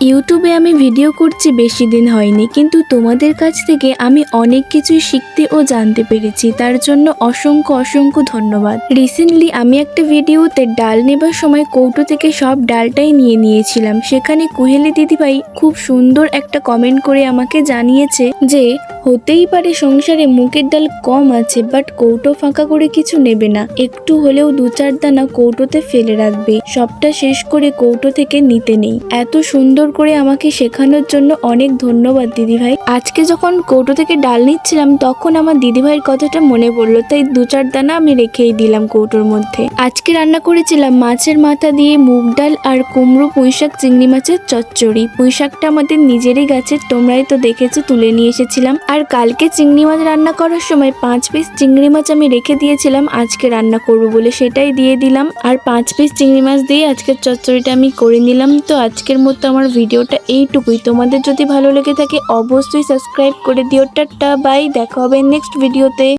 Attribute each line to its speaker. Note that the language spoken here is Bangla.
Speaker 1: ইউটিউবে আমি ভিডিও করছি বেশি দিন হয়নি, কিন্তু তোমাদের কাছ থেকে আমি অনেক কিছুই শিখতে ও জানতে পেরেছি। তার জন্য অসংখ্য অসংখ্য ধন্যবাদ। রিসেন্টলি আমি একটা ভিডিওতে ডাল নেবার সময় কৌটো থেকে সব ডালটাই নিয়ে নিয়েছিলাম। সেখানে কুহেলি দিদিভাই খুব সুন্দর একটা কমেন্ট করে আমাকে জানিয়েছে যে হতেই পারে সংসারে মুগের ডাল কম আছে, বাট কৌটো ফাঁকা করে কিছু নেবে না, একটু হলেও 2-4 দানা কৌটোতে ফেলে রাখবে, সবটা শেষ করে কৌটো থেকে নিতে নেই। এত সুন্দর করে আমাকে শেখানোর জন্য অনেক ধন্যবাদ দিদিভাই। আজকে যখন কৌটো থেকে ডাল নিচ্ছিলাম তখন আমার দিদিভাইয়ের কথাটা মনে পড়লো, তাই 2-4 দানা আমি রেখেই দিলাম কৌটোর মধ্যে। আজকে রান্না করেছিলাম মাছের মাথা দিয়ে মুগ ডাল আর কুমড়ো পুঁইশাক চিংড়ি মাছের চচ্চড়ি। পুঁইশাকটা আমাদের নিজেরই গাছের, তোমরাই তো দেখেছো, তুলে নিয়ে এসেছিলাম। আর কালকে চিংড়ি মাছ রান্না করার সময় 5 পিস চিংড়ি মাছ আমি রেখে দিয়েছিলাম আজকে রান্না করবো বলে, সেটাই দিয়ে দিলাম। আর 5 পিস চিংড়ি মাছ দিয়ে আজকের চচ্চড়িটা আমি করে নিলাম। তো আজকের মতো আমার ভিডিওটা এইটুকুই। তোমাদের যদি ভালো লেগে থাকে অবশ্যই সাবস্ক্রাইব করে দিও। টাটা বাই, দেখা হবে নেক্সট ভিডিওতে।